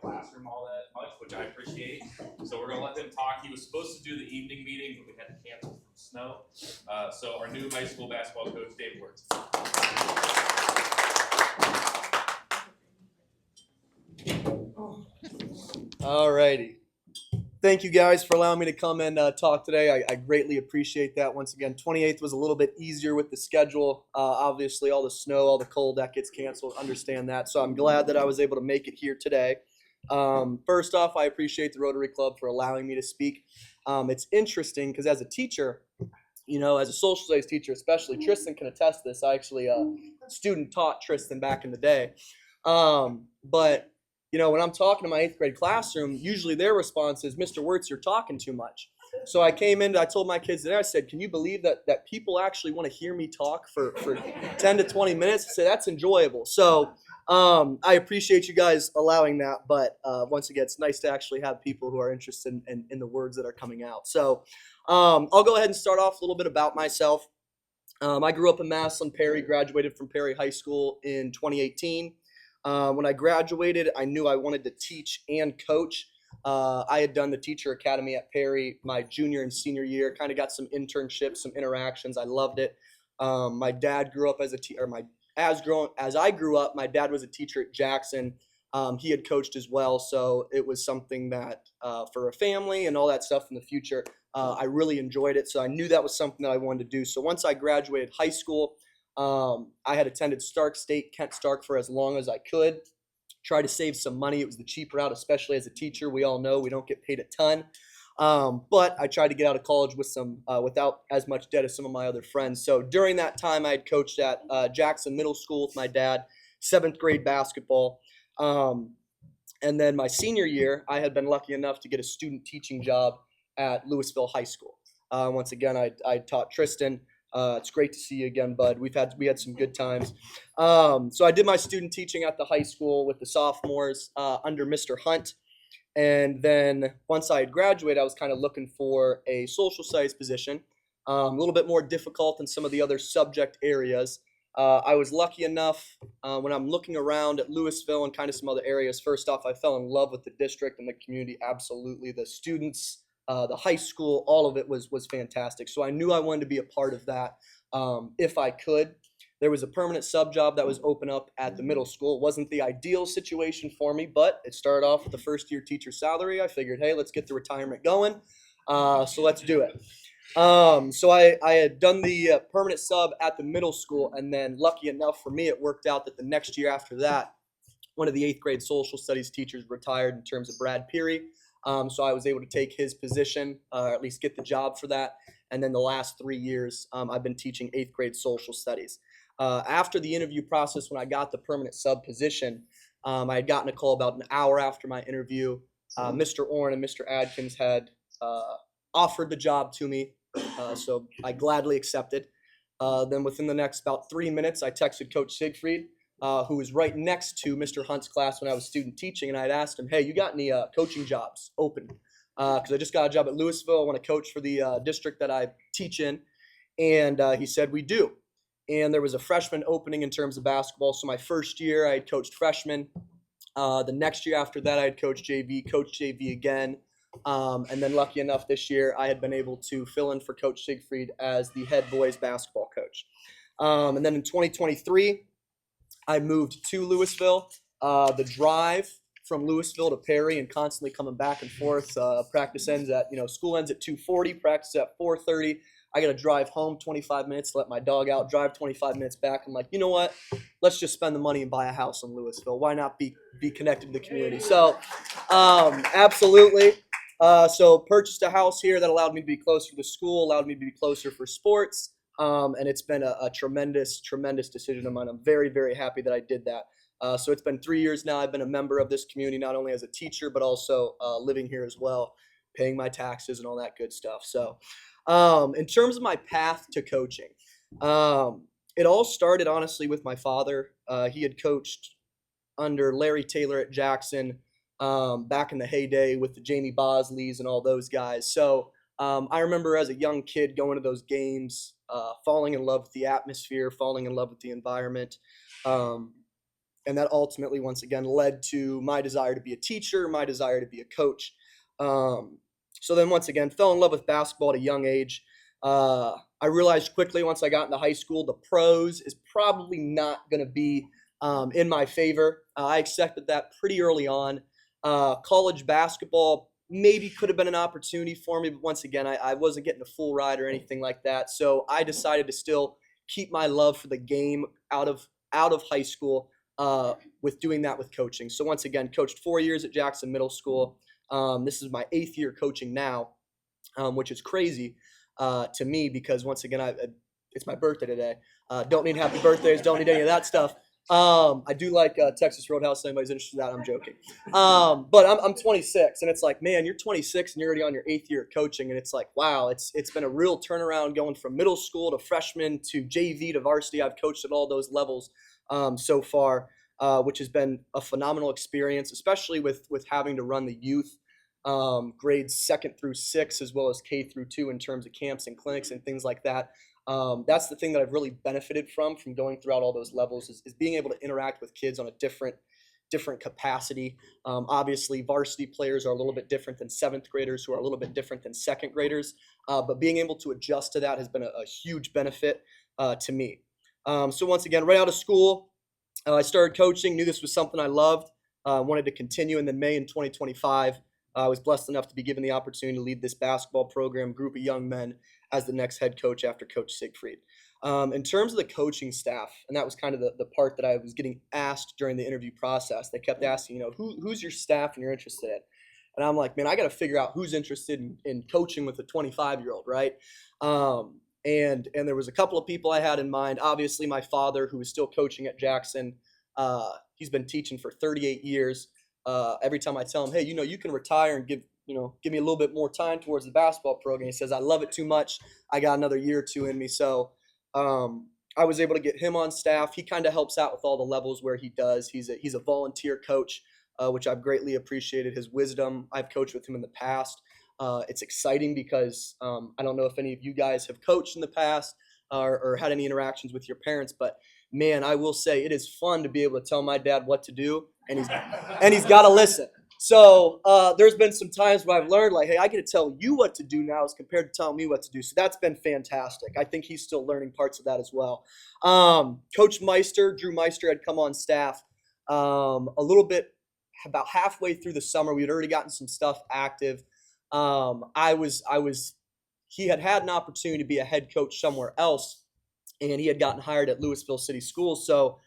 the classroom all that much, which I appreciate. So we're going to let him talk. He was supposed to do the evening meeting, but we had to cancel from snow. So our new high school basketball coach, Dave Wirtz. All righty. Thank you guys for allowing me to come and talk today. I greatly appreciate that. Once again, 28th was a little bit easier with the schedule. Obviously, all the snow, all the cold, that gets canceled. Understand that. So I'm glad that I was able to make it here today. First off, I appreciate the Rotary Club for allowing me to speak. It's interesting because as a teacher, you know, as a social studies teacher especially, Tristan can attest to this. I actually student taught Tristan back in the day. But you know, when I'm talking to my 8th grade classroom, usually their response is, Mr. Wirtz, you're talking too much. So I came in, I told my kids today, I said, can you believe that people actually want to hear me talk for 10 to 20 minutes? I said, that's enjoyable. So I appreciate you guys allowing that. But once again, it's nice to actually have people who are interested in the words that are coming out. So I'll go ahead and start off a little bit about myself. I grew up in Massillon, Perry, graduated from Perry High School in 2018. When I graduated, I knew I wanted to teach and coach. I had done the teacher academy at Perry my junior and senior year, kind of got some internships, some interactions. I loved it. My dad grew up as a teacher, as I grew up, my dad was a teacher at Jackson. He had coached as well, so it was something that for a family and all that stuff in the future, I really enjoyed it. So I knew that was something that I wanted to do. So once I graduated high school, I had attended Stark State, Kent Stark, for as long as I could. Try to save some money. It was the cheap route, especially as a teacher. We all know we don't get paid a ton. But I tried to get out of college with without as much debt as some of my other friends. So during that time, I had coached at Jackson Middle School with my dad, 7th grade basketball. And then my senior year, I had been lucky enough to get a student teaching job at Louisville High School. Once again, I taught Tristan. It's great to see you again, bud. We had some good times. So I did my student teaching at the high school with the sophomores under Mr. Hunt. And then once I had graduated, I was kind of looking for a social studies position, a little bit more difficult than some of the other subject areas. I was lucky enough when I'm looking around at Louisville and kind of some other areas. First off, I fell in love with the district and the community. Absolutely. The students, the high school, all of it was fantastic. So I knew I wanted to be a part of that if I could. There was a permanent sub job that was open up at the middle school. It wasn't the ideal situation for me, but it started off with the first year teacher salary. I figured, hey, let's get the retirement going. So let's do it. So I had done the permanent sub at the middle school, and then lucky enough for me, it worked out that the next year after that, one of the 8th grade social studies teachers retired in terms of Brad Peary. So I was able to take his position, or at least get the job for that. And then the last 3 years, I've been teaching 8th grade social studies. After the interview process, when I got the permanent sub position, I had gotten a call about an hour after my interview. Mr. Orrin and Mr. Adkins had offered the job to me, so I gladly accepted. Then within the next about 3 minutes, I texted Coach Siegfried, who was right next to Mr. Hunt's class when I was student teaching, and I had asked him, hey, you got any coaching jobs open? Because I just got a job at Louisville. I want to coach for the district that I teach in. And he said, we do. And there was a freshman opening in terms of basketball. So my first year, I had coached freshmen. The next year after that, I had coached JV again. And then lucky enough this year, I had been able to fill in for Coach Siegfried as the head boys basketball coach. And then in 2023, I moved to Louisville. The drive from Louisville to Perry and constantly coming back and forth. Practice ends at, school ends at 2:40, practice at 4:30. I got to drive home 25 minutes to let my dog out, drive 25 minutes back. I'm like, you know what? Let's just spend the money and buy a house in Louisville. Why not be connected to the community? So absolutely. So purchased a house here that allowed me to be closer to the school, allowed me to be closer for sports. And it's been a tremendous, tremendous decision of mine. I'm very, very happy that I did that. So it's been 3 years now. I've been a member of this community, not only as a teacher, but also living here as well, paying my taxes and all that good stuff. So in terms of my path to coaching, it all started honestly with my father. He had coached under Larry Taylor at Jackson back in the heyday with the Jamie Bosleys and all those guys. So I remember as a young kid going to those games, falling in love with the atmosphere, falling in love with the environment. And that ultimately, once again, led to my desire to be a teacher, my desire to be a coach. So then once again, fell in love with basketball at a young age. I realized quickly once I got into high school, the pros is probably not going to be in my favor. I accepted that pretty early on. College basketball maybe could have been an opportunity for me, but once again, I wasn't getting a full ride or anything like that. So I decided to still keep my love for the game out of high school with doing that with coaching. So once again, coached 4 years at Jackson Middle School. This is my 8th year coaching now, which is crazy to me because once again, it's my birthday today. Don't need happy birthdays. Don't need any of that stuff. I do like Texas Roadhouse. If anybody's interested in that, I'm joking. But I'm 26, and it's like, man, you're 26 and you're already on your 8th year of coaching, and it's like, wow, it's been a real turnaround going from middle school to freshman to JV to varsity. I've coached at all those levels so far, which has been a phenomenal experience, especially with having to run the youth grades 2nd through 6, as well as K through 2 in terms of camps and clinics and things like that. That's the thing that I've really benefited from going throughout all those levels is being able to interact with kids on a different capacity. Obviously, varsity players are a little bit different than 7th graders, who are a little bit different than 2nd graders. But being able to adjust to that has been a huge benefit to me. So once again, right out of school, I started coaching, knew this was something I loved, wanted to continue, and then May in 2025, I was blessed enough to be given the opportunity to lead this basketball program, group of young men, as the next head coach after Coach Siegfried. In terms of the coaching staff, and that was kind of the part that I was getting asked during the interview process, they kept asking, who's your staff and you're interested in? And I'm like, man, I got to figure out who's interested in coaching with a 25-year-old, right? And there was a couple of people I had in mind. Obviously, my father, who is still coaching at Jackson, he's been teaching for 38 years. Every time I tell him, hey, you can retire and give me a little bit more time towards the basketball program, he says, I love it too much. I got another year or two in me. So I was able to get him on staff. He kind of helps out with all the levels where he does. He's a volunteer coach, which I've greatly appreciated his wisdom. I've coached with him in the past. It's exciting because I don't know if any of you guys have coached in the past or had any interactions with your parents, but man, I will say it is fun to be able to tell my dad what to do, and he's got to listen. So there's been some times where I've learned, like, hey, I get to tell you what to do now as compared to telling me what to do. So that's been fantastic. I think he's still learning parts of that as well. Coach Meister, Drew Meister, had come on staff a little bit about halfway through the summer. We had already gotten some stuff active. He had an opportunity to be a head coach somewhere else, and he had gotten hired at Louisville City Schools. So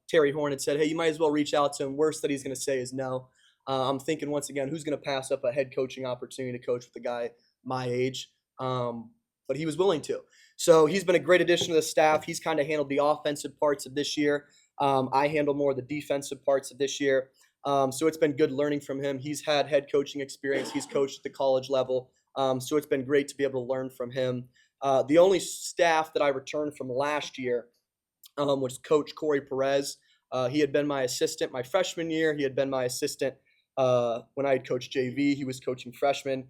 Terry Horn had said, hey, you might as well reach out to him. Worst that he's going to say is no. I'm thinking, once again, who's going to pass up a head coaching opportunity to coach with a guy my age? But he was willing to. So he's been a great addition to the staff. He's kind of handled the offensive parts of this year. I handle more of the defensive parts of this year. So it's been good learning from him. He's had head coaching experience. He's coached at the college level. So it's been great to be able to learn from him. The only staff that I returned from last year was Coach Corey Perez. He had been my assistant my freshman year. He had been my assistant when I had coached JV. He was coaching freshmen.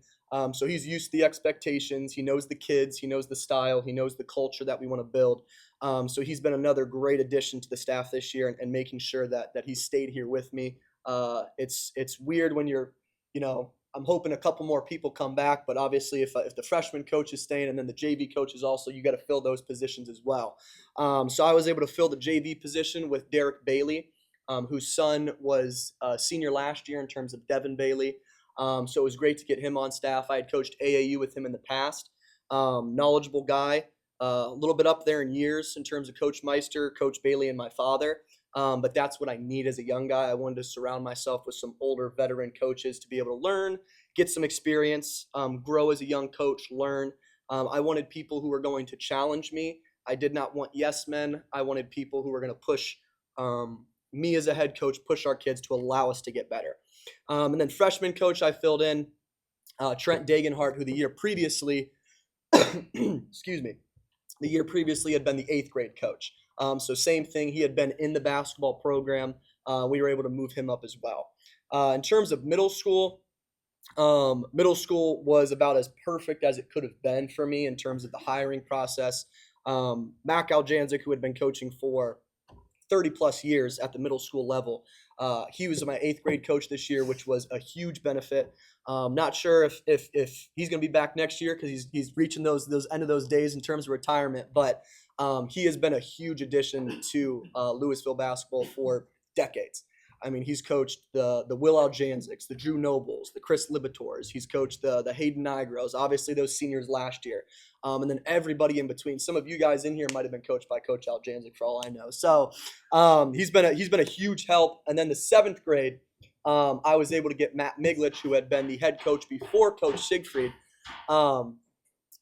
So he's used to the expectations. He knows the kids. He knows the style. He knows the culture that we want to build. So he's been another great addition to the staff this year and making sure that he stayed here with me. It's weird when you're, I'm hoping a couple more people come back, but obviously if the freshman coach is staying and then the JV coach is also, you got to fill those positions as well. So I was able to fill the JV position with Derek Bailey, whose son was senior last year in terms of Devin Bailey. So it was great to get him on staff. I had coached AAU with him in the past. Knowledgeable guy, a little bit up there in years in terms of Coach Meister, Coach Bailey, and my father. But that's what I need as a young guy. I wanted to surround myself with some older veteran coaches to be able to learn, get some experience, grow as a young coach, learn. I wanted people who were going to challenge me. I did not want yes men. I wanted people who were going to push me as a head coach, push our kids to allow us to get better. And then freshman coach, I filled in Trent Dagenhart, who the year previously, excuse me, the year previously had been the 8th grade coach. So same thing, he had been in the basketball program. We were able to move him up as well. In terms of middle school was about as perfect as it could have been for me in terms of the hiring process. Mac Aljanzik, who had been coaching for 30 plus years at the middle school level. He was my 8th grade coach this year, which was a huge benefit. Not sure if he's going to be back next year because he's reaching those end of those days in terms of retirement. But he has been a huge addition to Louisville basketball for decades. I mean, he's coached the Will Aljanzics, the Drew Nobles, the Chris Libators. He's coached the Hayden Nigros, obviously those seniors last year, and then everybody in between. Some of you guys in here might have been coached by Coach Aljanzic for all I know. So he's been a huge help. And then the 7th grade, I was able to get Matt Miglich, who had been the head coach before Coach Siegfried. And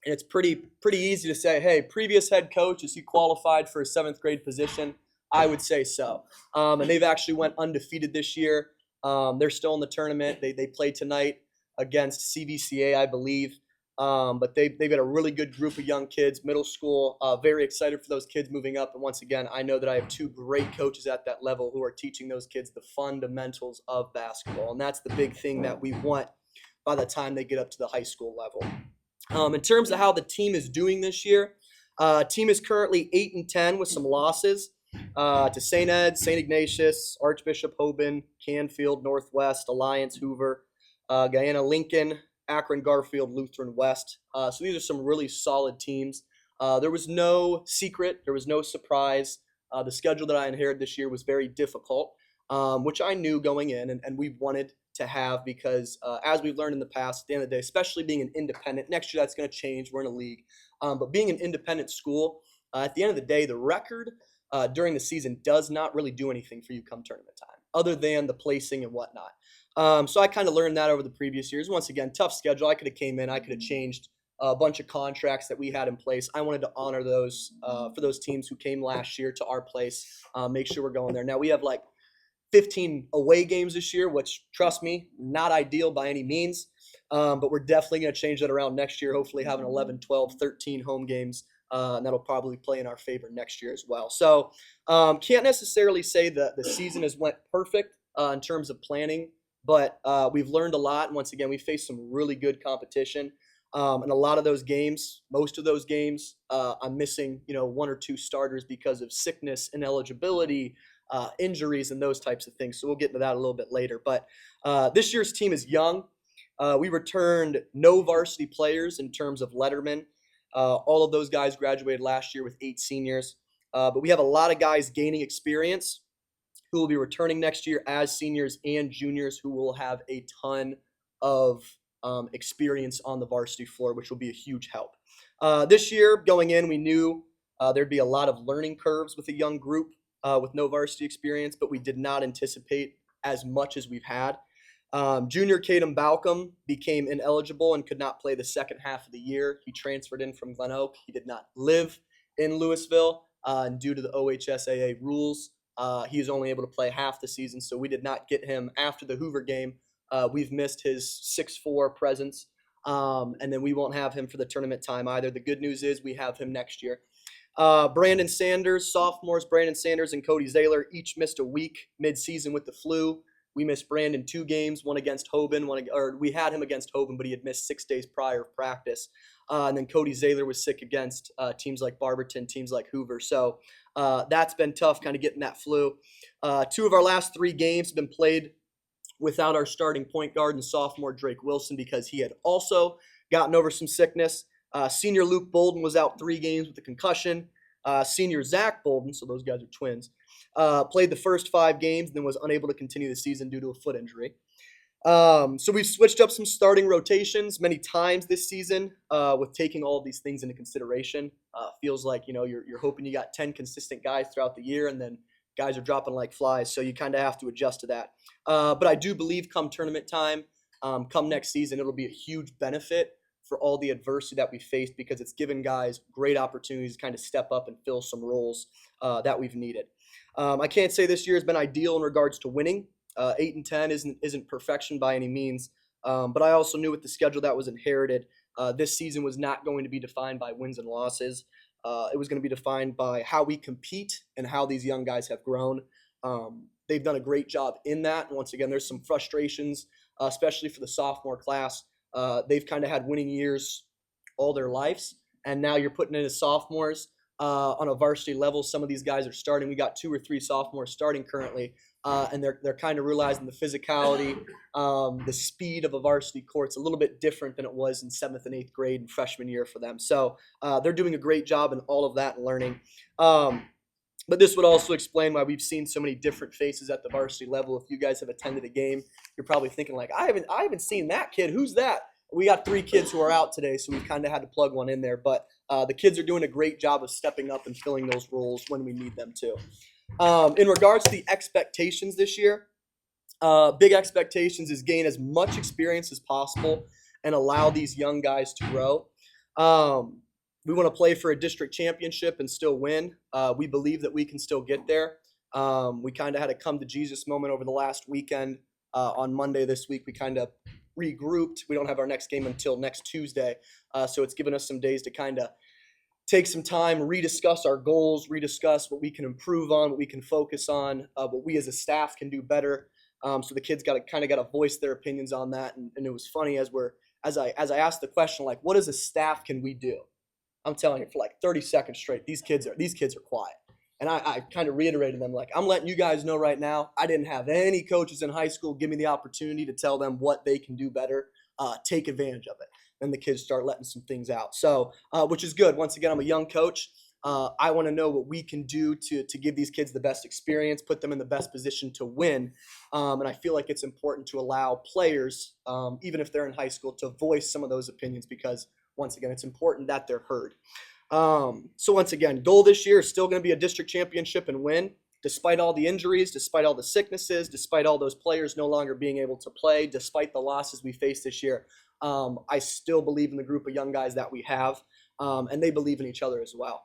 it's pretty easy to say, hey, previous head coach, is he qualified for a 7th grade position? I would say so. And they've actually went undefeated this year. They're still in the tournament. They play tonight against CVCA, I believe. But they've got a really good group of young kids, middle school. Very excited for those kids moving up. And once again, I know that I have 2 great coaches at that level who are teaching those kids the fundamentals of basketball. And that's the big thing that we want by the time they get up to the high school level. In terms of how the team is doing this year, team is currently 8-10 with some losses to St. Ed, St. Ignatius, Archbishop Hoban, Canfield, Northwest, Alliance, Hoover, Guyana, Lincoln, Akron, Garfield, Lutheran West. So these are some really solid teams. There was no secret. There was no surprise. The schedule that I inherited this year was very difficult, which I knew going in, and we wanted to have because as we've learned in the past, at the end of the day, especially being an independent, next year that's going to change. We're in a league. But being an independent school, at the end of the day, the record during the season does not really do anything for you come tournament time, other than the placing and whatnot. So I kind of learned that over the previous years. Once again, tough schedule. I could have came in. I could have changed a bunch of contracts that we had in place. I wanted to honor those for those teams who came last year to our place, make sure we're going there. Now, we have like 15 away games this year, which, trust me, not ideal by any means. But we're definitely going to change that around next year, hopefully having 11, 12, 13 home games. And that'll probably play in our favor next year as well. So can't necessarily say that the season has went perfect in terms of planning, but we've learned a lot. And once again, we faced some really good competition. And a lot of those games, most of those games, I'm missing, 1 or 2 starters because of sickness, ineligibility, injuries, and those types of things. So we'll get into that a little bit later. But this year's team is young. We returned no varsity players in terms of lettermen. All of those guys graduated last year with 8 seniors. But we have a lot of guys gaining experience who will be returning next year as seniors and juniors who will have a ton of experience on the varsity floor, which will be a huge help. This year, going in, we knew there'd be a lot of learning curves with a young group with no varsity experience, but we did not anticipate as much as we've had. Junior Caden Balcom became ineligible and could not play the second half of the year. He transferred in from Glen Oak. He did not live in Louisville, and due to the OHSAA rules, he was only able to play half the season, so we did not get him after the Hoover game. We've missed his 6'4" presence, and then we won't have him for the tournament time either. The good news is we have him next year. Brandon Sanders, sophomores, Brandon Sanders and Cody Zaylor each missed a week mid-season with the flu. We missed Brandon 2 games, one against Hoban, we had him against Hoban, but he had missed 6 days prior of practice. And then Cody Zaylor was sick against teams like Barberton, teams like Hoover. So that's been tough, kind of getting that flu. 2 of our last 3 games have been played without our starting point guard and sophomore Drake Wilson because he had also gotten over some sickness. Senior Luke Bolden was out 3 games with a concussion. Senior Zach Bolden, so those guys are twins, played the first 5 games and then was unable to continue the season due to a foot injury. So we've switched up some starting rotations many times this season with taking all of these things into consideration. Feels like, you're hoping you got 10 consistent guys throughout the year and then guys are dropping like flies. So you kind of have to adjust to that. But I do believe come tournament time, come next season, it'll be a huge benefit for all the adversity that we faced because it's given guys great opportunities to kind of step up and fill some roles that we've needed. I can't say this year has been ideal in regards to winning. 8-10 isn't perfection by any means, but I also knew with the schedule that was inherited, this season was not going to be defined by wins and losses. It was going to be defined by how we compete and how these young guys have grown. They've done a great job in that. And once again, there's some frustrations, especially for the sophomore class. They've kind of had winning years all their lives, and now you're putting in as sophomores. on a varsity level. Some of these guys are starting. We got 2 or 3 sophomores starting currently, and they're kind of realizing the physicality, the speed of a varsity court's a little bit different than it was in 7th and 8th grade and freshman year for them. So they're doing a great job in all of that and learning. But this would also explain why we've seen so many different faces at the varsity level. If you guys have attended a game, you're probably thinking like, I haven't seen that kid. Who's that? We got 3 kids who are out today, so we've kind of had to plug one in there. But the kids are doing a great job of stepping up and filling those roles when we need them to. In regards to the expectations this year, big expectations is gain as much experience as possible and allow these young guys to grow. We want to play for a district championship and still win. We believe that we can still get there. We kind of had a come to Jesus moment over the last weekend. On Monday this week, we kind of regrouped. We don't have our next game until next Tuesday. So it's given us some days to kind of take some time, rediscuss our goals, rediscuss what we can improve on, what we can focus on, what we as a staff can do better. So the kids got to voice their opinions on that. And it was funny as I asked the question, like, what as a staff can we do? I'm telling you, for like 30 seconds straight, these kids are quiet. And I kind of reiterated them, like, I'm letting you guys know right now, I didn't have any coaches in high school give me the opportunity to tell them what they can do better. Take advantage of it. And the kids start letting some things out. So, which is good. Once again, I'm a young coach. I want to know what we can do to give these kids the best experience, put them in the best position to win. And I feel like it's important to allow players, even if they're in high school, to voice some of those opinions because, once again, it's important that they're heard. So once again, goal this year is still going to be a district championship and win, despite all the injuries, despite all the sicknesses, despite all those players no longer being able to play, despite the losses we faced this year. I still believe in the group of young guys that we have, and they believe in each other as well.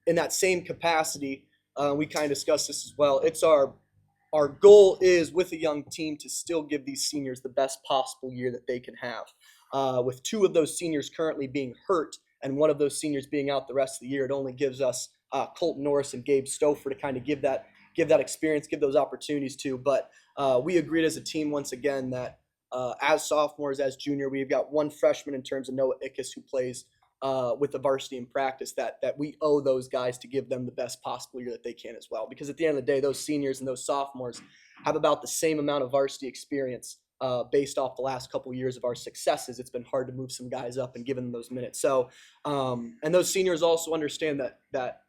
In that same capacity, we kind of discussed this as well. It's our goal is with a young team to still give these seniors the best possible year that they can have. With 2 of those seniors currently being hurt and one of those seniors being out the rest of the year, it only gives us Colton Norris and Gabe Stouffer to kind of give that experience, give those opportunities to. But we agreed as a team once again that as sophomores, as junior, we've got 1 freshman in terms of Noah Ickes who plays with the varsity in practice that we owe those guys to give them the best possible year that they can as well. Because at the end of the day, those seniors and those sophomores have about the same amount of varsity experience based off the last couple of years of our successes. It's been hard to move some guys up and give them those minutes. So, and those seniors also understand that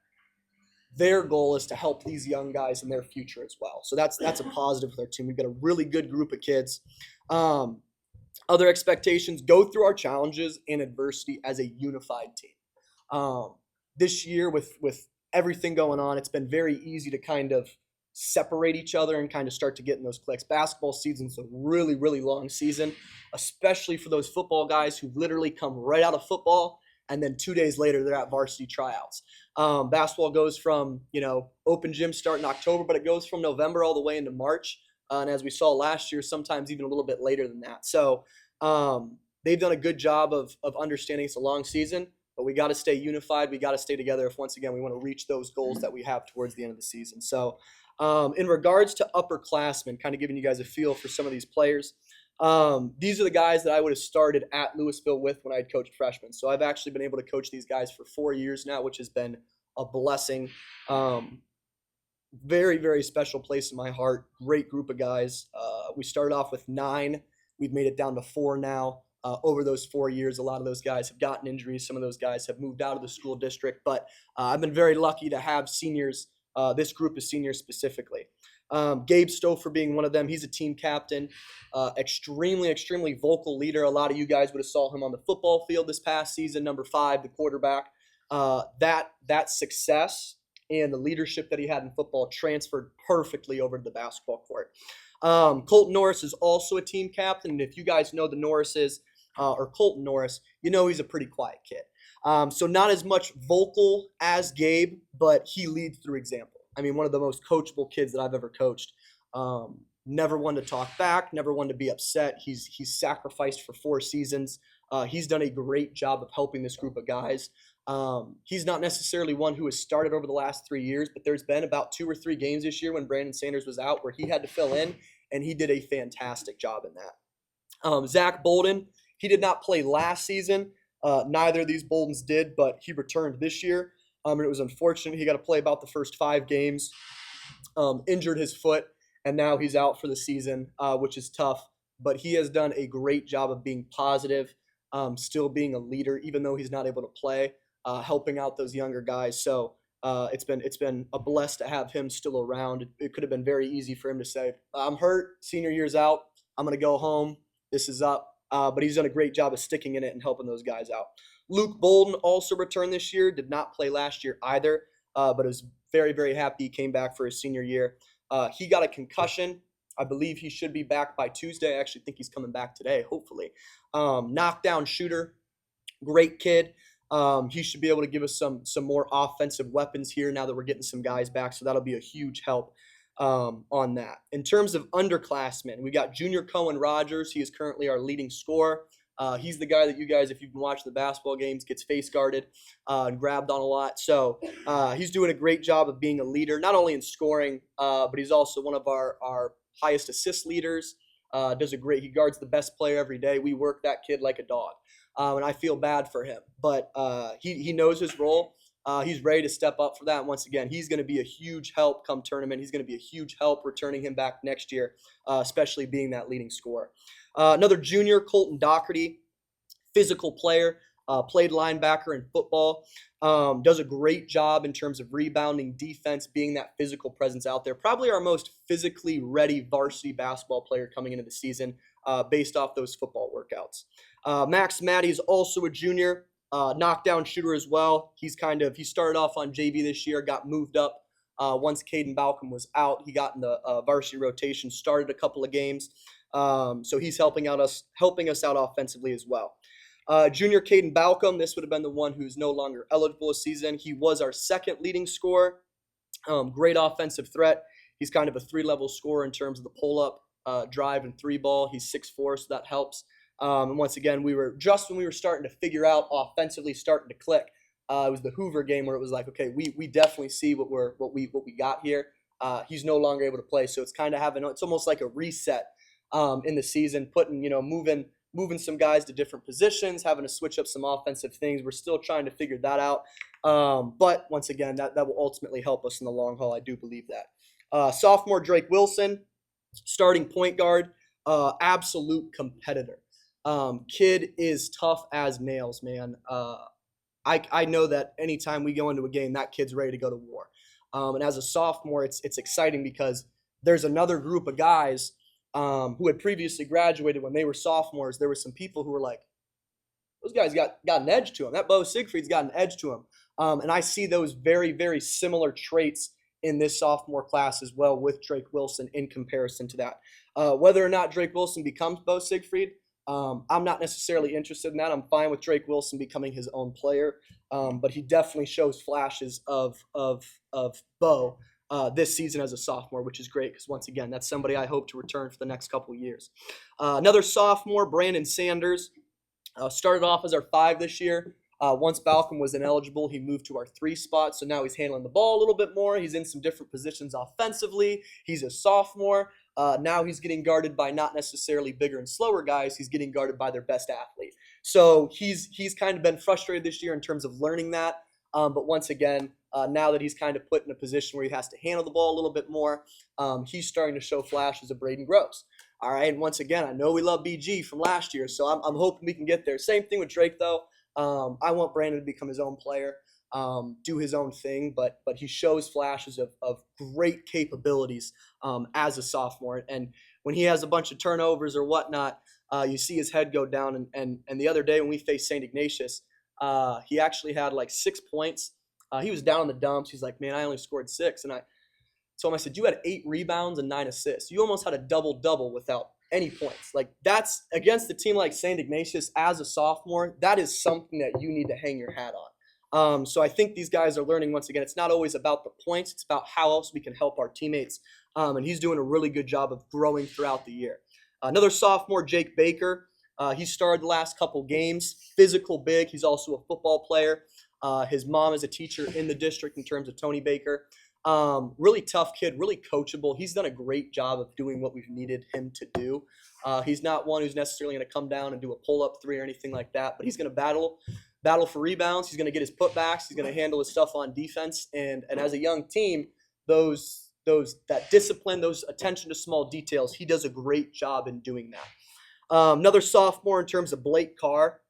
their goal is to help these young guys in their future as well. So that's a positive for their team. We've got a really good group of kids. Other expectations, go through our challenges and adversity as a unified team. This year with everything going on, it's been very easy to kind of separate each other and kind of start to get in those clicks. Basketball season's a really, really long season, especially for those football guys who literally come right out of football and then 2 days later they're at varsity tryouts. Basketball goes from, open gym start in October, but it goes from November all the way into March. And as we saw last year, sometimes even a little bit later than that. So they've done a good job of understanding it's a long season, but we got to stay unified. We got to stay together if, once again, we want to reach those goals that we have towards the end of the season. So in regards to upperclassmen, kind of giving you guys a feel for some of these players, these are the guys that I would have started at Louisville with when I had coached freshmen. So I've actually been able to coach these guys for 4 years now, which has been a blessing. Very, very special place in my heart. Great group of guys. We started off with 9. We've made it down to 4 now. Over those 4 years, a lot of those guys have gotten injuries. Some of those guys have moved out of the school district. But I've been very lucky to have seniors, this group of seniors specifically. Gabe Stouffer being one of them. He's a team captain, extremely, extremely vocal leader. A lot of you guys would have saw him on the football field this past season, number 5, the quarterback. That success and the leadership that he had in football transferred perfectly over to the basketball court. Colton Norris is also a team captain, and if you guys know the Norrises, or Colton Norris, he's a pretty quiet kid. So not as much vocal as Gabe, but he leads through example. I mean, one of the most coachable kids that I've ever coached. Never one to talk back, never one to be upset. He's sacrificed for 4 seasons. He's done a great job of helping this group of guys. He's not necessarily one who has started over the last 3 years, but there's been about 2 or 3 games this year when Brandon Sanders was out where he had to fill in, and he did a fantastic job in that. Zach Bolden, he did not play last season. Neither of these Boldens did, but he returned this year. And it was unfortunate. He got to play about the first 5 games, injured his foot, and now he's out for the season, which is tough. But he has done a great job of being positive, still being a leader, even though he's not able to play, helping out those younger guys. So it's been a bless to have him still around. It could have been very easy for him to say, "I'm hurt. Senior year's out. I'm gonna go home. This is up." But he's done a great job of sticking in it and helping those guys out. Luke Bolden also returned this year. Did not play last year either, but was very, very happy he came back for his senior year. He got a concussion. I believe he should be back by Tuesday. I actually think he's coming back today, hopefully. Knockdown shooter, great kid. He should be able to give us some more offensive weapons here now that we're getting some guys back, so that'll be a huge help on that. In terms of underclassmen, we got Junior Cohen Rogers. He is currently our leading scorer. He's the guy that you guys, if you've been watching the basketball games, gets face guarded and grabbed on a lot. So he's doing a great job of being a leader, not only in scoring, but he's also one of our highest assist leaders. He guards the best player every day. We work that kid like a dog. And I feel bad for him, but he knows his role. He's ready to step up for that. And once again, he's going to be a huge help come tournament. He's going to be a huge help returning him back next year, especially being that leading scorer. Another junior, Colton Doherty, physical player, played linebacker in football, does a great job in terms of rebounding, defense, being that physical presence out there. Probably our most physically ready varsity basketball player coming into the season based off those football workouts. Max Matty is also a junior, knockdown shooter as well. He started off on JV this year, got moved up. Once Caden Balcom was out, he got in the varsity rotation, started a couple of games. So he's helping us out offensively as well. Junior Caden Balcom, this would have been the one who's no longer eligible this season. He was our second leading scorer. Great offensive threat. He's kind of a 3-level scorer in terms of the pull-up, drive, and 3-ball. He's 6'4", so that helps. And once again, when we were starting to figure out offensively, starting to click. It was the Hoover game where it was like, okay, we definitely see what we got here. He's no longer able to play, so it's kind of it's almost like a reset in the season, moving some guys to different positions, having to switch up some offensive things. We're still trying to figure that out. But once again, that will ultimately help us in the long haul. I do believe that. Sophomore Drake Wilson, starting point guard, absolute competitor. Kid is tough as nails, man. I know that anytime we go into a game, that kid's ready to go to war. And as a sophomore, it's exciting because there's another group of guys who had previously graduated when they were sophomores. There were some people who were like, those guys got an edge to him. That Bo Siegfried's got an edge to him. And I see those very, very similar traits in this sophomore class as well with Drake Wilson in comparison to that. Whether or not Drake Wilson becomes Bo Siegfried, I'm not necessarily interested in that. I'm fine with Drake Wilson becoming his own player, but he definitely shows flashes of Bo this season as a sophomore, which is great because, once again, that's somebody I hope to return for the next couple of years. Another sophomore, Brandon Sanders, started off as our 5 this year. Once Balcom was ineligible, he moved to our 3 spot, so now he's handling the ball a little bit more. He's in some different positions offensively. He's a sophomore. Now he's getting guarded by not necessarily bigger and slower guys. He's getting guarded by their best athlete. So he's kind of been frustrated this year in terms of learning that. But once again, now that he's kind of put in a position where he has to handle the ball a little bit more, he's starting to show flashes of Braden Gross. All right, and once again, I know we love BG from last year, so I'm hoping we can get there. Same thing with Drake, though. I want Brandon to become his own player, do his own thing, but he shows flashes of great capabilities as a sophomore. And when he has a bunch of turnovers or whatnot, you see his head go down. And the other day when we faced St. Ignatius, he actually had like 6 points. He was down in the dumps. He's like, man, I only scored 6. And I told him, I said, you had 8 rebounds and 9 assists. You almost had a double-double without any points. Like, that's against a team like St. Ignatius as a sophomore. That is something that you need to hang your hat on. So I think these guys are learning, once again, it's not always about the points. It's about how else we can help our teammates. And he's doing a really good job of growing throughout the year. Another sophomore, Jake Baker. He started the last couple games. Physical, big. He's also a football player. His mom is a teacher in the district in terms of Tony Baker. Really tough kid, really coachable. He's done a great job of doing what we've needed him to do. He's not one who's necessarily going to come down and do a pull-up 3 or anything like that, but he's going to battle battle for rebounds. He's going to get his putbacks. He's going to handle his stuff on defense. And as a young team, that discipline, those attention to small details, he does a great job in doing that. Another sophomore in terms of Blake Carr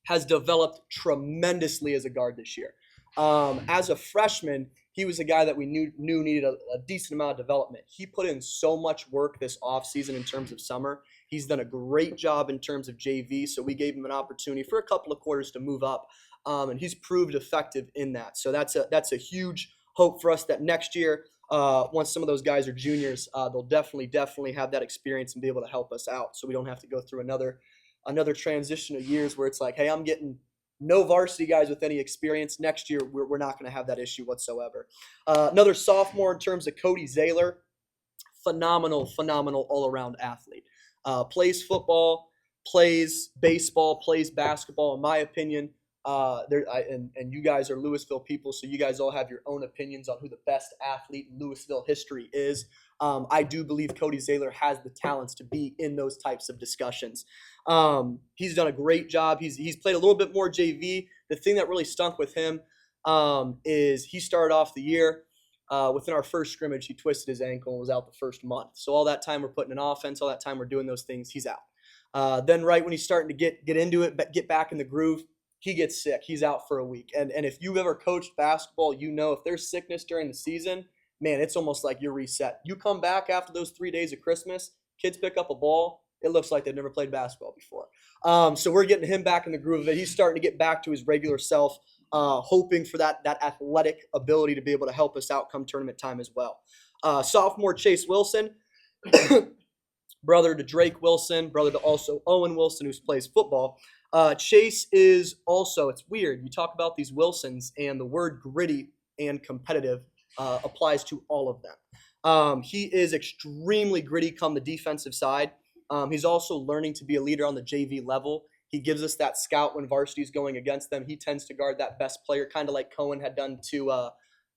has developed tremendously as a guard this year. As a freshman, he was a guy that we knew needed a decent amount of development. He put in so much work this offseason in terms of summer. He's done a great job in terms of JV, so we gave him an opportunity for a couple of quarters to move up, and he's proved effective in that. So that's a huge hope for us that next year, once some of those guys are juniors, they'll definitely have that experience and be able to help us out, so we don't have to go through another transition of years where it's like, hey, I'm getting no varsity guys with any experience. Next year, we're not going to have that issue whatsoever. Another sophomore in terms of Cody Zaylor, phenomenal all-around athlete. Plays football, plays baseball, plays basketball. In my opinion, and you guys are Louisville people, so you guys all have your own opinions on who the best athlete in Louisville history is. I do believe Cody Zaylor has the talents to be in those types of discussions. He's done a great job. He's played a little bit more JV. The thing that really stunk with him is he started off the year within our first scrimmage. He twisted his ankle and was out the first month. So all that time we're putting in offense, all that time we're doing those things, he's out. Then right when he's starting to get into it, get back in the groove, he gets sick. He's out for a week. And if you've ever coached basketball, you know if there's sickness during the season, man, it's almost like you're reset. You come back after those 3 days of Christmas, kids pick up a ball, it looks like they've never played basketball before. So we're getting him back in the groove of it. He's starting to get back to his regular self, hoping for that athletic ability to be able to help us out come tournament time as well. Sophomore Chase Wilson, brother to Drake Wilson, brother to also Owen Wilson, who plays football. Chase is also, it's weird, you talk about these Wilsons and the word gritty and competitive applies to all of them. He is extremely gritty come the defensive side. He's also learning to be a leader on the JV level. He gives us that scout when varsity is going against them. He tends to guard that best player, kind of like Cohen had done to,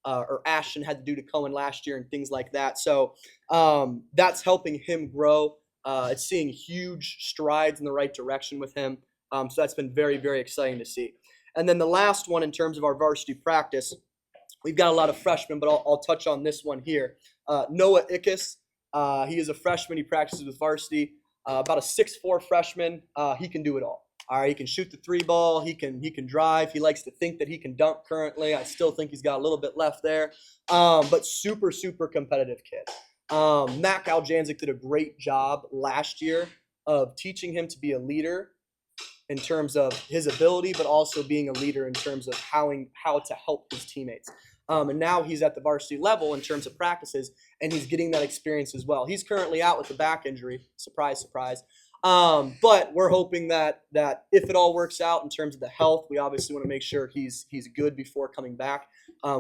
or Ashton had to do to Cohen last year and things like that. So that's helping him grow. It's seeing huge strides in the right direction with him. So that's been very exciting to see. And then the last one in terms of our varsity practice, we've got a lot of freshmen, but I'll touch on this one here. Noah Ickes, he is a freshman. He practices with varsity. About a 6'4" freshman. He can do it all. All right, he can shoot the three ball. He can drive. He likes to think that he can dunk currently. I still think he's got a little bit left there. But super competitive kid. Matt Galjanzik did a great job last year of teaching him to be a leader in terms of his ability, but also being a leader in terms of how to help his teammates. And now he's at the varsity level in terms of practices, and he's getting that experience as well. He's currently out with a back injury. Surprise. But we're hoping that if it all works out in terms of the health, we obviously want to make sure he's good before coming back.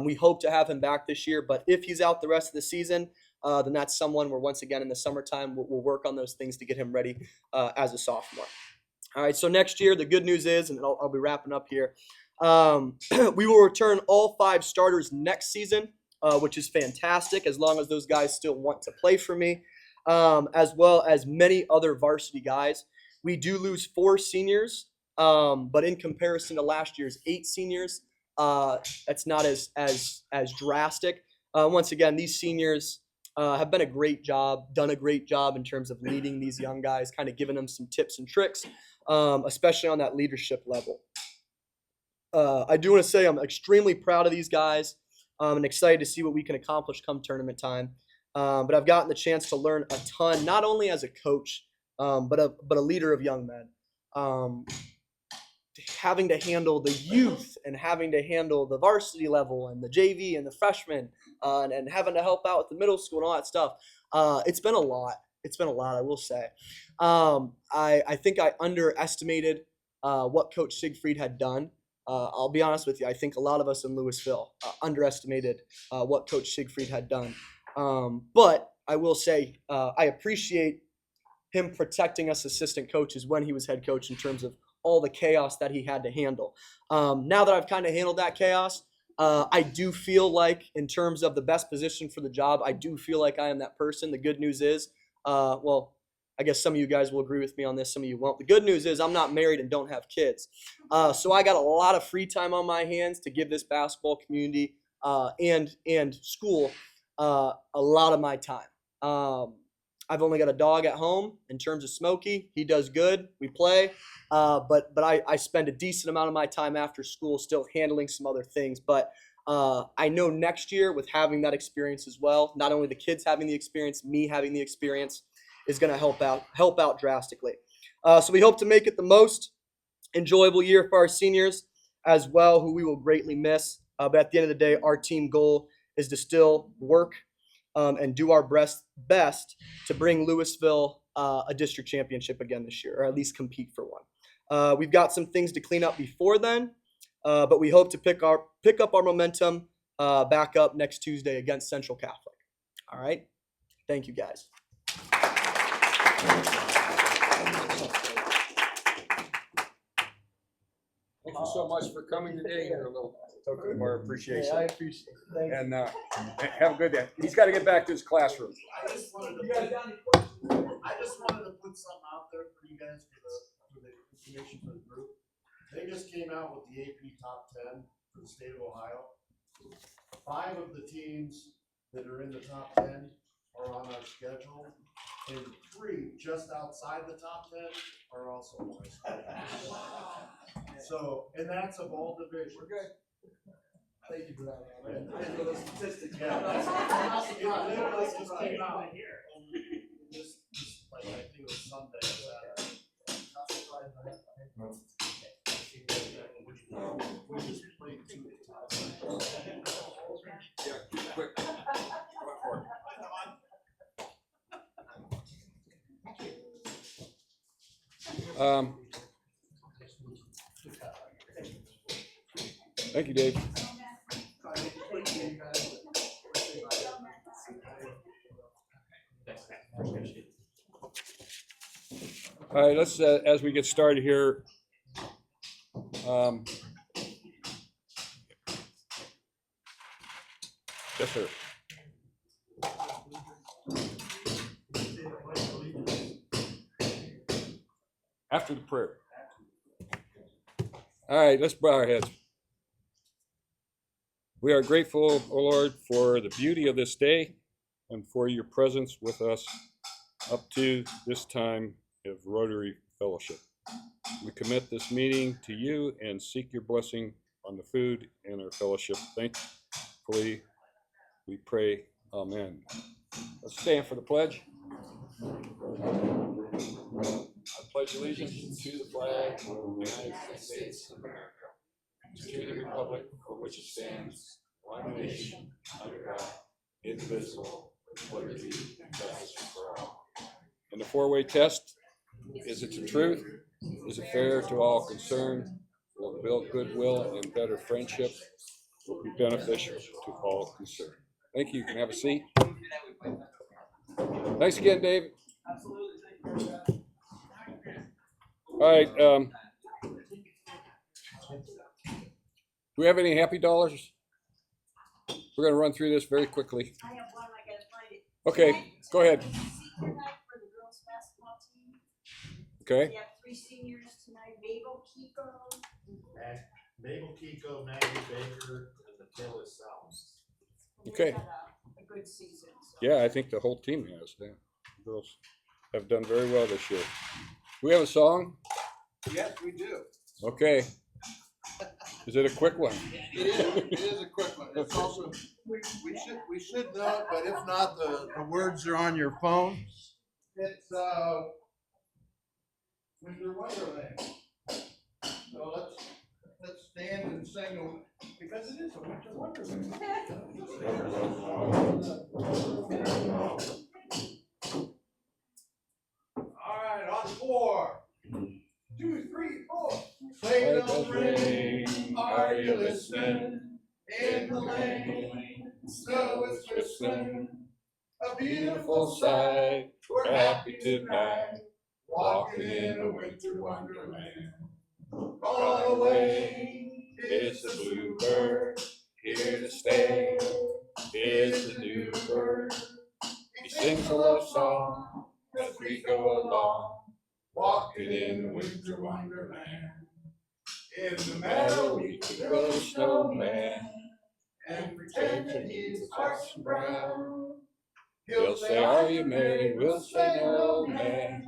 We hope to have him back this year, but if he's out the rest of the season, then that's someone where once again in the summertime we'll work on those things to get him ready as a sophomore. All right, so next year, the good news is, and I'll be wrapping up here, we will return all 5 starters next season, which is fantastic as long as those guys still want to play for me, as well as many other varsity guys. We do lose 4 seniors, but in comparison to last year's 8 seniors, that's not as drastic. Once again, these seniors have done a great job in terms of leading these young guys, kind of giving them some tips and tricks, especially on that leadership level. I do want to say I'm extremely proud of these guys and excited to see what we can accomplish come tournament time. But I've gotten the chance to learn a ton, not only as a coach, but a leader of young men. Having to handle the youth and having to handle the varsity level and the JV and the freshmen and having to help out with the middle school and all that stuff. It's been a lot. I will say. I think I underestimated what Coach Siegfried had done. I'll be honest with you. I think a lot of us in Louisville underestimated what Coach Siegfried had done. But I will say I appreciate him protecting us assistant coaches when he was head coach in terms of all the chaos that he had to handle. Now that I've kind of handled that chaos, I do feel like in terms of the best position for the job, I do feel like I am that person. The good news is, I I guess some of you guys will agree with me on this, some of you won't. The good news is I'm not married and don't have kids. So I got a lot of free time on my hands to give this basketball community and school a lot of my time. I've only got a dog at home in terms of Smokey. He does good. We play. But I spend a decent amount of my time after school still handling some other things. But I know next year with having that experience as well, not only the kids having the experience, me having the experience is going to help out drastically. So we hope to make it the most enjoyable year for our seniors as well, who we will greatly miss. But at the end of the day, our team goal is to still work and do our best to bring Louisville a district championship again this year, or at least compete for one. We've got some things to clean up before then, but we hope to pick up our momentum back up next Tuesday against Central Catholic. All right, thank you guys. Thank you so much for coming today. You're a little token of our appreciation. I appreciate it. Thank And have a good day. He's got to get back to his classroom. I just wanted to put something out there for you guys for the information for the group. They just came out with the AP top 10 for the state of Ohio. 5 of the teams that are in the top 10 are on our schedule, and 3 just outside the top 10 are also on our schedule. So, and that's of all divisions. We're good. Thank you for that. I know the statistics. Yeah, it literally just came out here. Just like I think it was Sunday or Saturday. We just played 2 Yeah, quick. Thank you, Dave. All right, let's as we get started here. Yes, sir. After the prayer. All right, let's bow our heads. We are grateful, O Lord, for the beauty of this day and for your presence with us up to this time of Rotary Fellowship. We commit this meeting to you and seek your blessing on the food and our fellowship. Thankfully, we pray. Amen. Let's stand for the pledge. I pledge allegiance to the flag of the United States of America, to the republic for which it stands, one nation, under God, indivisible, with liberty and justice for all. And the 4-way test: is it the truth? Is it fair to all concerned? Will it build goodwill and better friendship? Will be beneficial to all concerned. Thank you. You can have a seat. Thanks again, David. All right. Do we have any happy dollars? We're going to run through this very quickly. I have one. I gotta find it. Okay, go ahead. Senior night for the girls basketball team. Okay. We have 3 seniors tonight. Mabel Kiko. Mabel Kiko, Maggie Baker, and Michaela South. Okay. We've had a good season. So. Yeah, I think the whole team has. Yeah. The girls have done very well this year. Do we have a song? Yes, we do. Okay. Is it a quick one? It is a quick one. It's also, we should know it, but if not, the words are on your phone. It's Winter Wonderland. So let's stand and sing because it is a winter wonderland. All right, on 4, 2, 3, 4. Sleigh bells ring, are you listening? In the lane, snow is whistling. A beautiful sight, we're happy tonight, walking in a winter wonderland. All the way, it's the bluebird, here to stay. It's the new bird, he sings a love song as we go along, walking in a winter wonderland. In the meadow we could build a snowman and pretend that he's Parson Brown. He'll say, "Are you married?" We'll say, "No, man,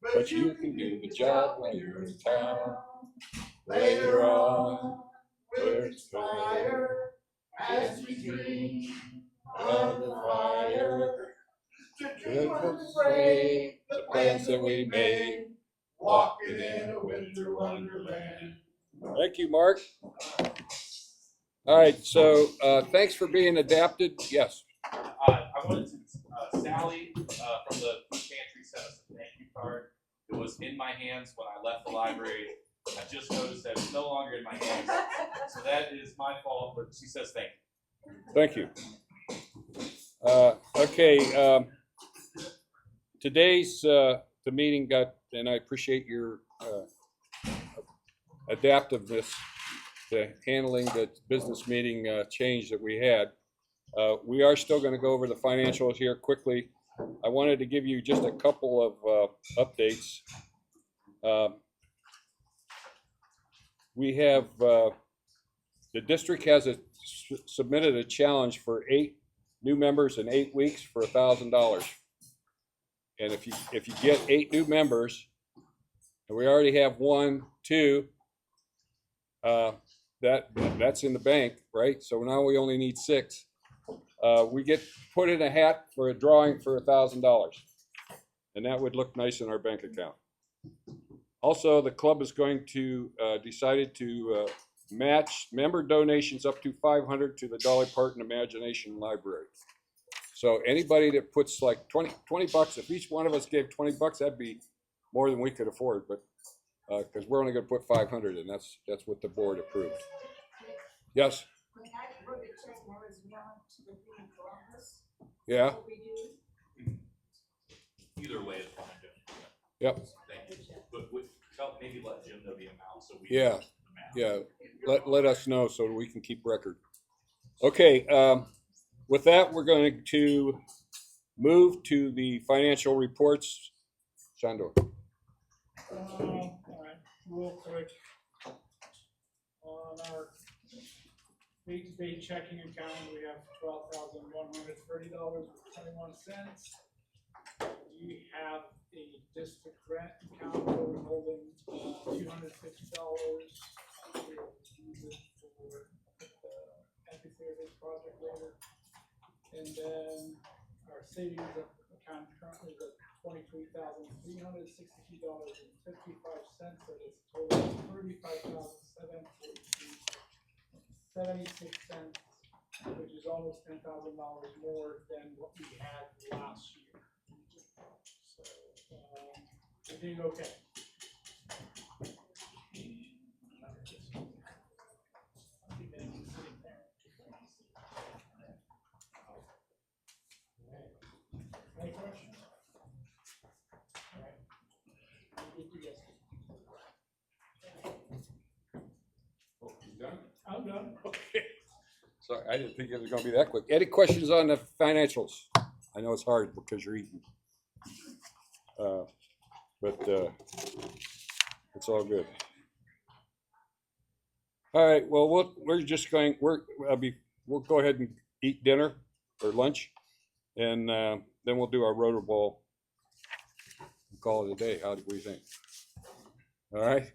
but you can do the job when you're in town." Later on, we'll inspire as we dream of the fire. To dream of the plans that we made, walking in a winter wonderland. Thank you, Mark. All right, so thanks for being adapted. Yes. I wanted to, Sally from the pantry sent us a thank you card. It was in my hands when I left the library. I just noticed that it's no longer in my hands. So that is my fault, but she says thank you. Thank you. Okay, today's the meeting got, and I appreciate your adaptiveness to handling the business meeting change that we had. We are still going to go over the financials here quickly. I wanted to give you just a couple of updates. We have, the district has submitted a challenge for 8 new members in 8 weeks for $1,000. And if you get 8 new members, and we already have 1, 2, that's in the bank, right? So now we only need 6. We get put in a hat for a drawing for $1,000, and that would look nice in our bank account. Also, the club is going to decided to match member donations up to $500 to the Dolly Parton Imagination Library. So anybody that puts like 20 bucks, if each one of us gave 20 bucks, that'd be more than we could afford, but because we're only going to put 500, and that's what the board approved. Yes. When I wrote a check, I was mailing to the Green Columbus. Yeah. What we do. Either way is fine, Jim. Yep. Thank you. But maybe let Jim know the amount so we Yeah. know the amount. Yeah. Let us know so we can keep record. Okay. With that, we're going to move to the financial reports. Shandor. All right, real quick. On our day-to-day checking account, we have $12,130.21. We have a district grant account where we're holding $250. We'll use it for the amphitheater project later. And then our savings account currently is at $23,362.55. That is total $35,742.76, which is almost $10,000 more than what we had last year. So we're doing okay. Any questions? All right. Yes. Oh, you done? I'm done. Okay. Sorry, I didn't think it was going to be that quick. Any questions on the financials? I know it's hard because you're eating, but it's all good. All right. Well, we're just going. We'll go ahead and eat dinner or lunch, and then we'll do our rotor ball. We'll call it a day. How do we think? All right.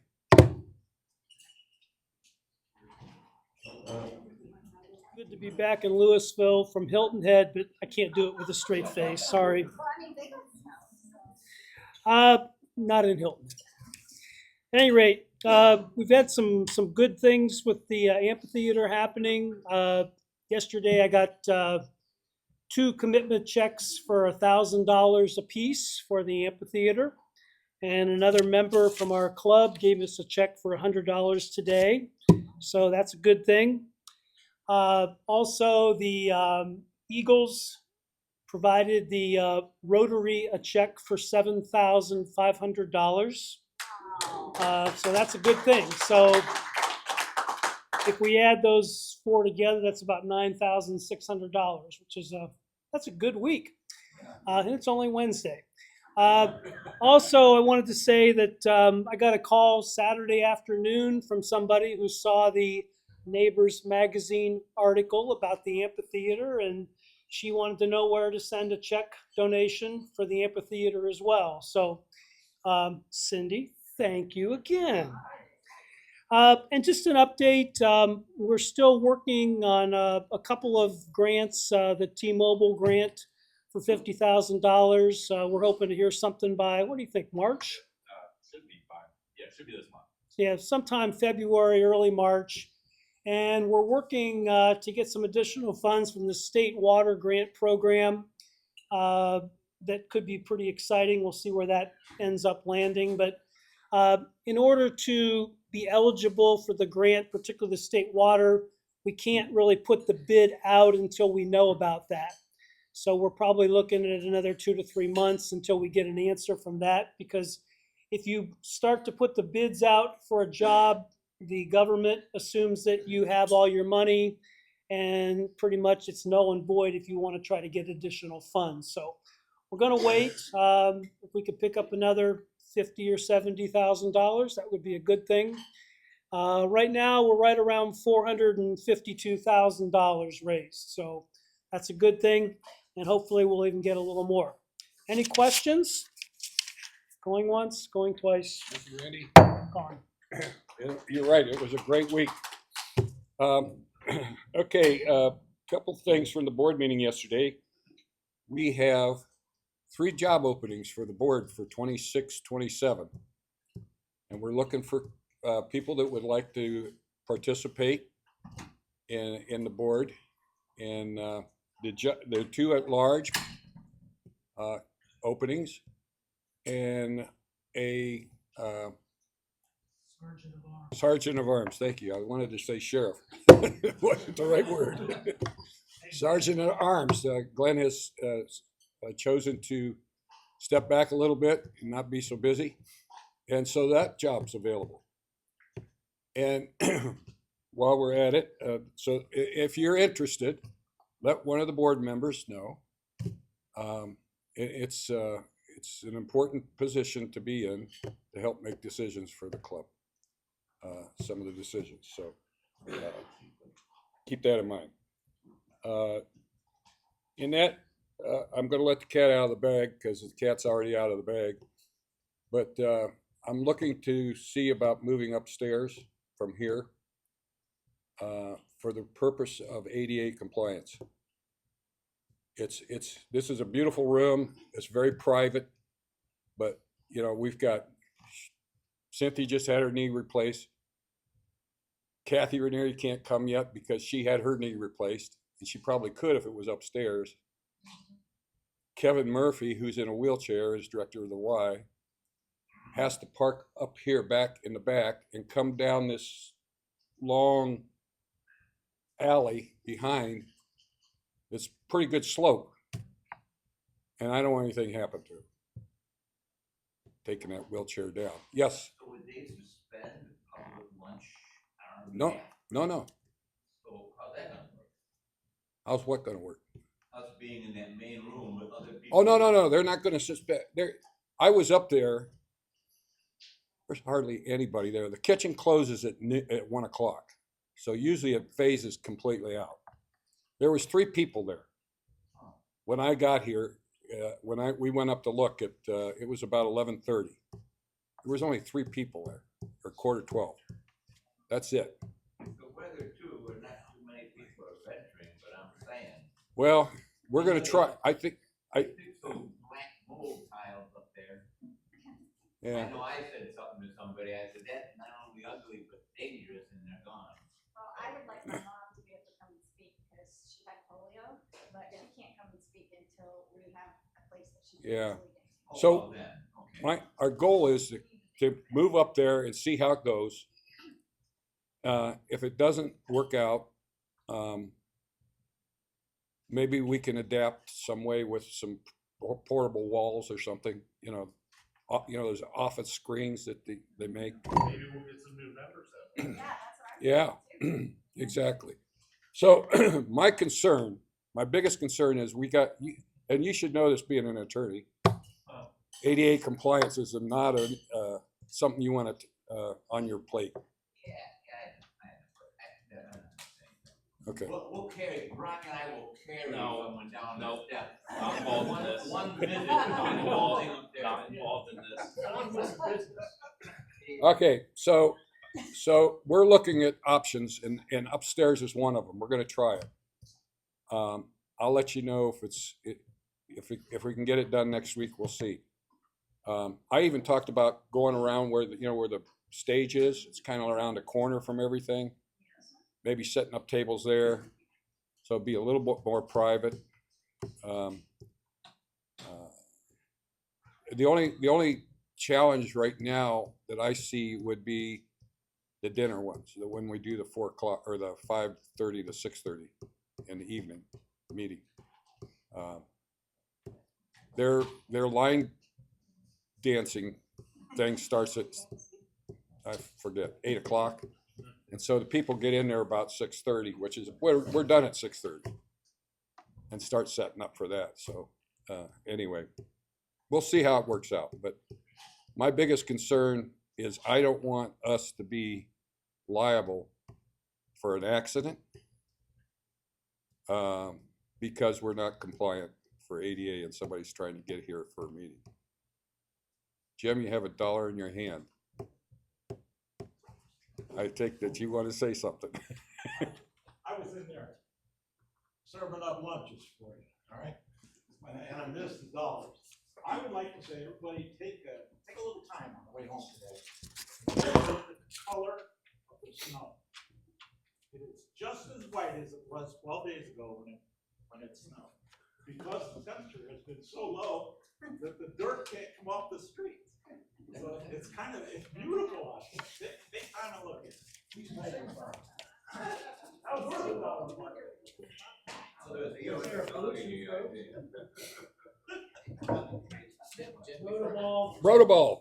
Good to be back in Louisville from Hilton Head, but I can't do it with a straight face. Sorry. Not in Hilton. At any rate, we've had some good things with the amphitheater happening. Yesterday, I got 2 commitment checks for $1,000 apiece for the amphitheater, and another member from our club gave us a check for $100 today. So that's a good thing. Also, the Eagles provided the Rotary a check for $7,500. So that's a good thing. So if we add those 4 together, that's about $9,600, which is that's a good week. And it's only Wednesday. Also, I wanted to say that I got a call Saturday afternoon from somebody who saw the Neighbors Magazine article about the amphitheater, and she wanted to know where to send a check donation for the amphitheater as well. So, Cindy, thank you again. And just an update, we're still working on a couple of grants, the T-Mobile grant for $50,000. We're hoping to hear something by, what do you think, March? Should be fine. Yeah, it should be this month. Yeah, sometime February, early March. And we're working to get some additional funds from the state water grant program. That could be pretty exciting. We'll see where that ends up landing. But in order to be eligible for the grant, particularly the state water, we can't really put the bid out until we know about that. So we're probably looking at another 2 to 3 months until we get an answer from that, because if you start to put the bids out for a job, the government assumes that you have all your money, and pretty much it's null and void if you want to try to get additional funds. So we're going to wait. If we could pick up another $50,000 or $70,000, that would be a good thing. Right now, we're right around $452,000 raised, so that's a good thing, and hopefully we'll even get a little more. Any questions? Going once, going twice, Thank you, Randy. gone. You're right, it was a great week. Okay, couple things from the board meeting yesterday. We have 3 job openings for the board for 26, 27. And we're looking for people that would like to participate in the board. And the 2 at-large openings and a Sergeant of Arms. Thank you. I wanted to say sheriff. It wasn't the right word. Sergeant of Arms. Glenn has chosen to step back a little bit and not be so busy. And so that job's available. And while we're at it, so if you're interested, let one of the board members know. It's an important position to be in to help make decisions for the club. Some of the decisions. So keep that in mind. In that, I'm going to let the cat out of the bag because the cat's already out of the bag. But I'm looking to see about moving upstairs from here for the purpose of ADA compliance. This is a beautiful room. It's very private, but you know, we've got Cynthia just had her knee replaced. Kathy Ranieri can't come yet because she had her knee replaced, and she probably could if it was upstairs. Kevin Murphy, who's in a wheelchair, is director of the Y, has to park up here back in the back and come down this long alley behind. It's pretty good slope, and I don't want anything to happen to him. Taking that wheelchair down. Yes? So would they suspend public lunch hour? No. So how's that gonna work? How's what gonna work? Us being in that main room with other people? Oh, no, they're not gonna suspend. I was up there. There's hardly anybody there. The kitchen closes at 1 o'clock. So usually it phases completely out. There was 3 people there. When I got here, we went up to look at, it was about 11:30. There was only 3 people there, or 11:45. That's it. The weather too, we're not too many people are venturing, but I'm saying. Well, we're gonna try, I think, They fix those black mold tiles up there. yeah. I know I said something to somebody, I said, that's not only ugly, but dangerous, and they're gone. Well, I would like my mom to be able to come and speak because she had polio, but she can't come and speak until we have a place that she can Yeah. easily get to. Oh, So, well then, okay. Our goal is to move up there and see how it goes. If it doesn't work out, maybe we can adapt some way with some portable walls or something, you know, those office screens that they make. Maybe we'll get some new members out. Yeah, that's what I'm Yeah, thinking too. exactly. So my biggest concern is and you should know this being an attorney, ADA compliance is not something you want to on your plate. Okay. We'll carry, Ron and I will carry No, someone down no, the steps. not involved in this. One visit. Not involved, not involved in this. Okay, so we're looking at options, and upstairs is one of them. We're going to try it. I'll let you know if we can get it done next week. We'll see. I even talked about going around where the stage is. It's kind of around the corner from everything. Maybe setting up tables there, so it'll be a little bit more private. The only challenge right now that I see would be the dinner ones, when we do the 4 o'clock or the 5:30 to 6:30 in the evening meeting. Their line dancing thing starts at, I forget, 8 o'clock. And so the people get in there about 6:30, which is, we're done at 6:30 and start setting up for that. So anyway, we'll see how it works out. But my biggest concern is I don't want us to be liable for an accident because we're not compliant for ADA and somebody's trying to get here for a meeting. Jim, you have $1 in your hand. I take that you want to say something. I was in there serving up lunches for you, all right? And I missed the dollars. I would like to say, everybody take a little time on the way home today. Look at the color of the snow. It is just as white as it was 12 days ago when it snowed. Because the temperature has been so low that the dirt can't come off the streets. So it's beautiful out there. Take time to look at it. That was worth $1. Rotoball.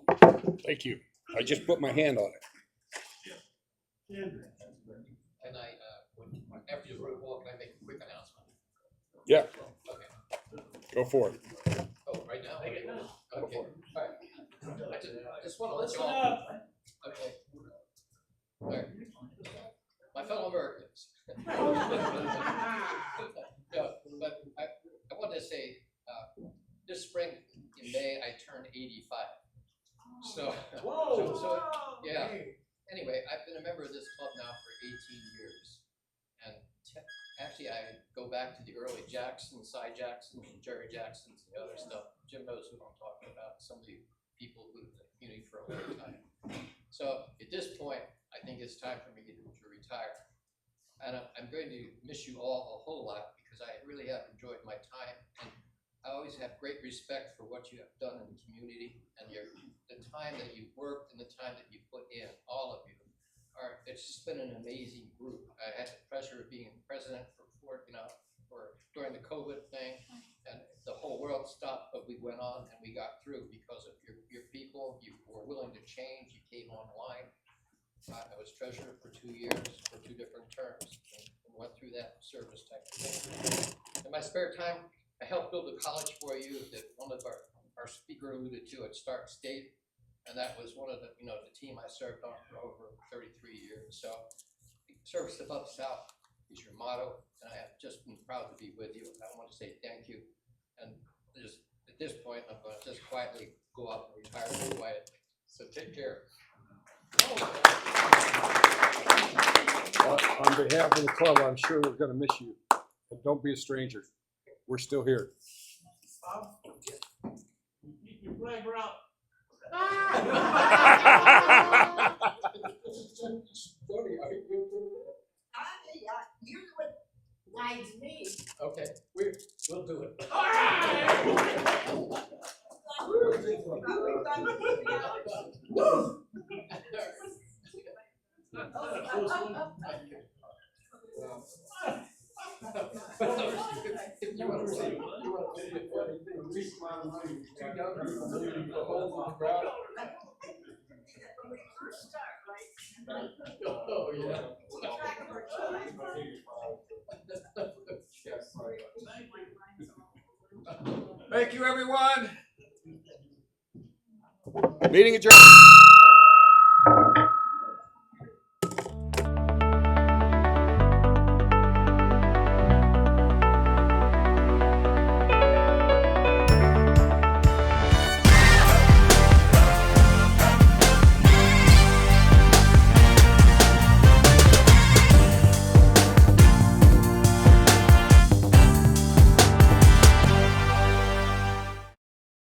Thank you. I just put my hand on it. Can I, after you rotoball, can I make a quick announcement? Yeah, Okay. go for it. Oh, right now? Okay. All right. I just want to let you all. Okay. All right. My fellow Americans. No, but I wanted to say, this spring in May, I turned 85. So, yeah. Anyway, I've been a member of this club now for 18 years. And actually, I go back to the early Jacksons, Cy Jacksons, and Jerry Jacksons, and the other stuff. Jim knows who I'm talking about, some of the people who live in the community for a long time. So at this point, I think it's time for me to retire. And I'm going to miss you all a whole lot because I really have enjoyed my time. And I always have great respect for what you have done in the community and the time that you've worked and the time that you put in, all of you. It's just been an amazing group. I had the pleasure of being president for during the COVID thing, and the whole world stopped, but we went on and we got through because of your people. You were willing to change. You came online. I was treasurer for 2 years, for 2 different terms, and went through that service type of thing. In my spare time, I helped build a college for you that one of our speaker alluded to at Stark State. And that was one of the team I served on for over 33 years. So service above South is your motto. And I have just been proud to be with you. I want to say thank you. And just at this point, I'm going to just quietly go up and retire quietly. So take care. On behalf of the club, I'm sure we're going to miss you. But don't be a stranger. We're still here. Bob, you keep your flag out. You're what guides me. Okay, we'll do it. If you want to see Oh, yeah. Thank you, everyone. Meeting adjourned.